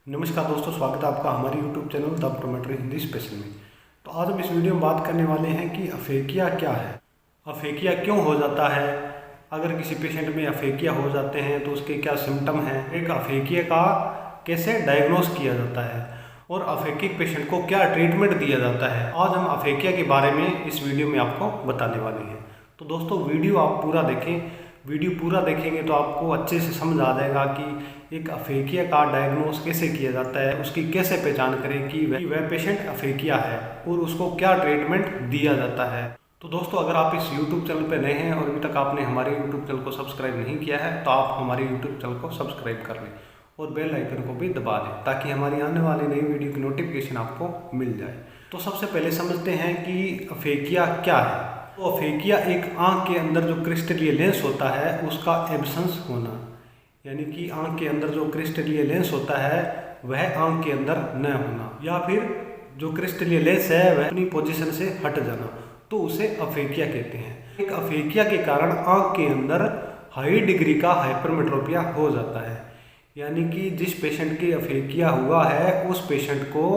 नमस्कार दोस्तों, स्वागत है आपका हमारे YouTube channel the optometry Hindi special में। तो आज हम इस वीडियो में बात करने वाले हैं कि अफेकिया क्या है, अफेकिया क्यों हो जाता है, अगर किसी पेशेंट में अफेकिया हो जाते हैं तो उसके क्या सिम्टम हैं, एक अफेकिया का कैसे डायग्नोस किया जाता है और अफेकिक पेशेंट को क्या ट्रीटमेंट दिया जाता है। आज हम अफेकिया के बारे में इस वीडियो में आपको बताने वाले हैं। तो दोस्तों वीडियो आप पूरा देखें, वीडियो पूरा देखेंगे तो आपको अच्छे से समझ आ जाएगा कि एक अफेकिया का डायग्नोस कैसे किया जाता है, उसकी कैसे पहचान करें कि वह पेशेंट अफेकिया है और उसको क्या ट्रीटमेंट दिया जाता है। तो दोस्तों अगर आप इस YouTube चैनल पर नए हैं और अभी तक आपने हमारे YouTube चैनल को सब्सक्राइब नहीं किया है तो आप हमारे YouTube चैनल को सब्सक्राइब कर लें और बेल आइकन को भी दबा दें ताकि हमारी आने वाली नई वीडियो की नोटिफिकेशन आपको मिल जाए। तो सबसे पहले समझते हैं कि अफेकिया क्या है। तो अफेकिया एक आंख के अंदर जो क्रिस्टलीय लेंस होता है उसका एब्सेंस होना, यानी कि आंख के अंदर जो क्रिस्टलीय लेंस होता है वह आंख के अंदर न होना, या फिर जो क्रिस्टलीय लेंस है वह अपनी पोजीशन से हट जाना, तो उसे अफेकिया कहते हैं। एक अफेकिया के कारण आंख के अंदर हाई डिग्री का हाइपरमेट्रोपिया हो जाता है, यानी कि जिस पेशेंट की अफेकिया हुआ है उस पेशेंट को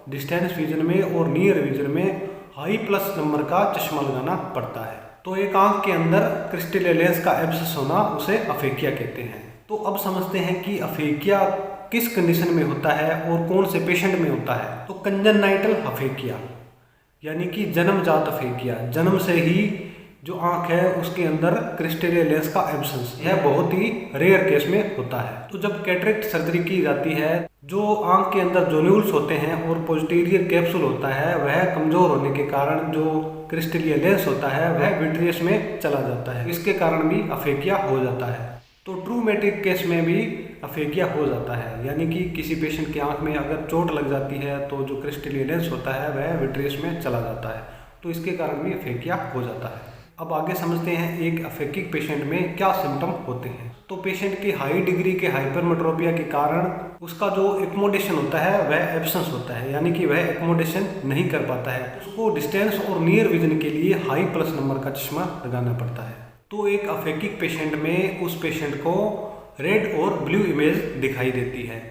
डिस्टेंस विजन में और नियर विजन में हाई प्लस नंबर का चश्मा लगाना पड़ता है। तो एक आंख के अंदर क्रिस्टलीय लेंस का एब्सेस होना उसे अफेकिया कहते हैं। तो अब समझते हैं कि अफेकिया किस कंडीशन में होता है और कौन से पेशेंट में होता है। तो कंजेनाइटल अफेकिया यानी कि जन्मजात अफेकिया, जन्म से ही जो आंख है उसके अंदर क्रिस्टलीय लेंस का एब्सेंस, यह बहुत ही रेयर केस में होता है। तो जब कैटरेक्ट सर्जरी की जाती है, जो आंख के अंदर जोन्यूल्स होते हैं और पोस्टीरियर कैप्सूल होता है वह कमजोर होने के कारण जो क्रिस्टलीय लेंस होता है वह विट्रियस में चला जाता है, इसके कारण भी अफेकिया हो जाता है। तो ट्रूमेटिक केस में भी अफेकिया हो जाता है, यानी कि किसी पेशेंट की आंख में अगर चोट लग जाती है तो जो क्रिस्टलीय लेंस होता है वह विट्रियस में चला जाता है, तो इसके कारण भी अफेकिया हो जाता है। अब आगे समझते हैं एक अफेकिक पेशेंट में क्या सिम्टम होते हैं। तो पेशेंट की हाई डिग्री के हाइपरमेट्रोपिया के कारण उसका जो एकोमोडेशन होता है वह एब्सेंस होता है, यानी कि वह एकोमोडेशन नहीं कर पाता है, उसको डिस्टेंस और नियर विजन के लिए हाई प्लस नंबर का चश्मा लगाना पड़ता है। तो एक अफेकिक पेशेंट में उस पेशेंट को रेड और ब्लू इमेज दिखाई देती है।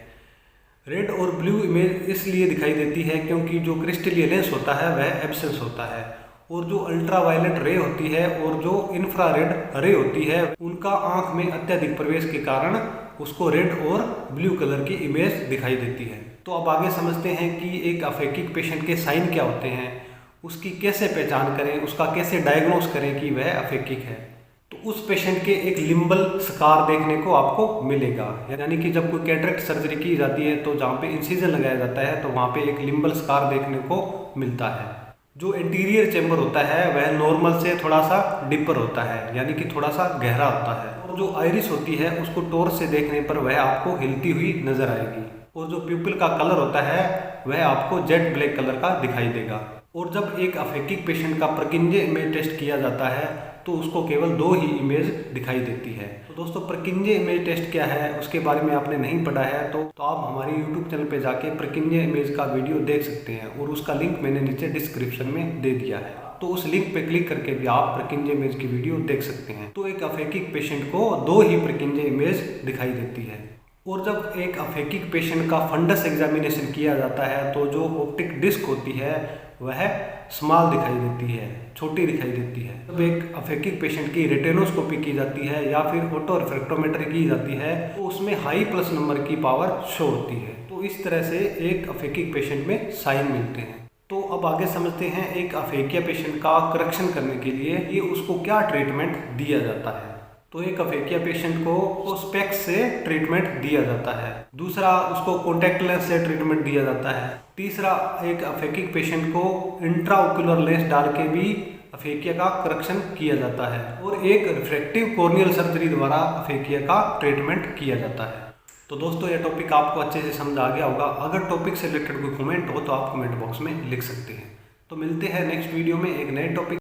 रेड और ब्लू इमेज इसलिए दिखाई देती है क्योंकि जो क्रिस्टलीय लेंस होता है वह एब्सेंस होता है और जो अल्ट्रावायलेट रे होती है और जो इंफ्रारेड रे होती है उनका आंख में अत्यधिक प्रवेश के कारण उसको रेड और ब्लू कलर की इमेज दिखाई देती है। तो अब आगे समझते हैं कि एक अफेकिक पेशेंट के साइन क्या होते हैं, उसकी कैसे पहचान करें, उसका कैसे डायग्नोस करें कि वह अफेकिक है। तो उस पेशेंट के एक लिम्बल स्कार देखने को आपको मिलेगा, यानी कि जब कोई कैटरेक्ट सर्जरी की जाती है तो जहाँ पे इंसिजन लगाया जाता है तो वहाँ पे एक लिम्बल स्कार देखने को मिलता है। जो इंटीरियर चेंबर होता है वह नॉर्मल से थोड़ा सा डिपर होता है, यानी कि थोड़ा सा गहरा होता है, और जो आइरिस होती है उसको टॉर्च से देखने पर वह आपको हिलती हुई नजर आएगी, और जो प्यूपिल का कलर होता है वह आपको जेट ब्लैक कलर का दिखाई देगा। और जब एक अफेकिक पेशेंट का परकिंजे इमेज टेस्ट किया जाता है तो उसको केवल 2 ही इमेज दिखाई देती है। तो दोस्तों परकिंजे इमेज टेस्ट क्या है उसके बारे में आपने नहीं पढ़ा है तो आप हमारे YouTube चैनल पे जाके परकिंजे इमेज का वीडियो देख सकते हैं और उसका लिंक मैंने नीचे डिस्क्रिप्शन में दे दिया है, तो उस लिंक पे क्लिक करके भी आप परकिंजे इमेज की वीडियो देख सकते हैं। तो एक अफेकिक पेशेंट को 2 ही परकिंजे इमेज दिखाई देती है। और जब एक अफेकिक पेशेंट का फंडस एग्जामिनेशन किया जाता है तो जो ऑप्टिक डिस्क होती है वह स्मॉल दिखाई देती है, छोटी दिखाई देती है। जब एक अफेकिक पेशेंट की रेटिनोस्कोपी की जाती है या फिर ऑटो रिफ्रैक्टोमेट्री की जाती है तो उसमें हाई प्लस नंबर की पावर शो होती है। तो इस तरह से एक अफेकिक पेशेंट में साइन मिलते हैं। तो अब आगे समझते हैं एक अफेकिया पेशेंट का करेक्शन करने के लिए ये उसको क्या ट्रीटमेंट दिया जाता है। तो एक अफेकिया पेशेंट को स्पेक्स से ट्रीटमेंट दिया जाता है, दूसरा उसको कॉन्टैक्ट लेंस से ट्रीटमेंट दिया जाता है, तीसरा एक अफेकिक पेशेंट को इंट्राओक्यूलर लेंस डाल के भी अफेकिया का करेक्शन किया जाता है, और एक रिफ्रैक्टिव कॉर्नियल सर्जरी द्वारा अफेकिया का ट्रीटमेंट किया जाता है। तो दोस्तों यह टॉपिक आपको अच्छे से समझ आ गया होगा। अगर टॉपिक से रिलेटेड कोई कमेंट हो तो आप कमेंट बॉक्स में लिख सकते हैं। तो मिलते हैं नेक्स्ट वीडियो में एक नए टॉपिक